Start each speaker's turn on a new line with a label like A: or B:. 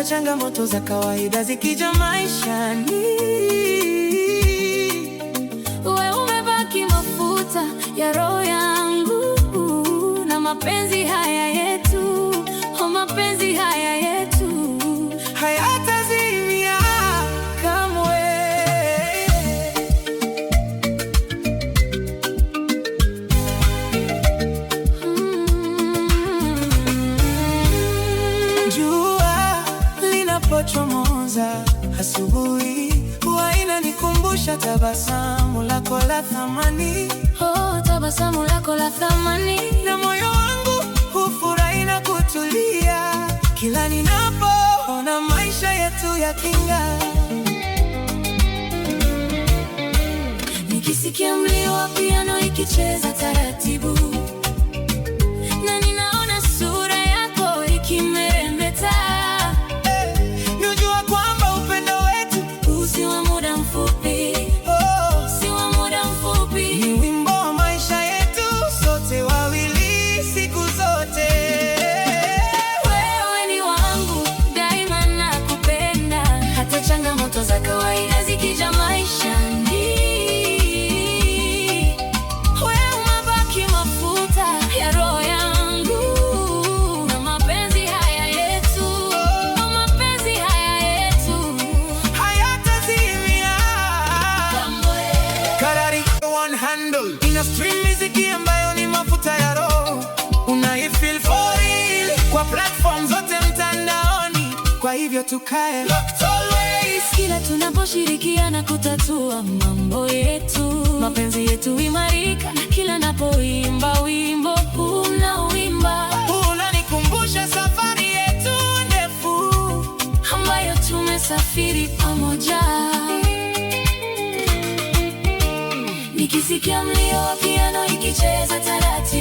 A: hata changamoto za kawaida zikija maishani.
B: Wewe umebaki mafuta ya roho yangu, na mapenzi haya yetu, mapenzi haya yetu
A: hayatazimia kamwe. Jua linapochomoza asubuhi huwa inanikumbusha tabasamu lako la thamani.
B: Oh, tabasamu lako la thamani.
A: Na moyo wangu hufurahi na kutulia kila ninapoona maisha yetu yaking'aa.
B: Nikisikia mlio wa piano ikicheza taratibu, na ninaona sura yako ikimeremeta,
A: najua kwamba upendo wetu
B: si wa muda mfupi, si wa muda mfupi.
A: Ni wimbo wa maisha yetu sote wawili siku zote.
B: Wewe ni wangu daima, nakupenda hata changamoto za kawaida zikija maishani. Wewe umebaki mafuta ya roho yangu, na mapenzi haya yetu, mapenzi haya yetu
A: hayatazimia
B: kamwe.
A: Karari one handle ina stream muziki ambayo ni mafuta ya roho, unaifeel for real kwa platform zote mtandaoni. Kwa hivyo tukae locked always,
B: kila tunaposhirikiana kutatua mambo yetu, mapenzi yetu imarika. Kila napoimba wimbo unaoimba,
A: unanikumbusha safari yetu ndefu
B: ambayo tumesafiri pamoja. Nikisikia mlio wa piano ikicheza taratibu,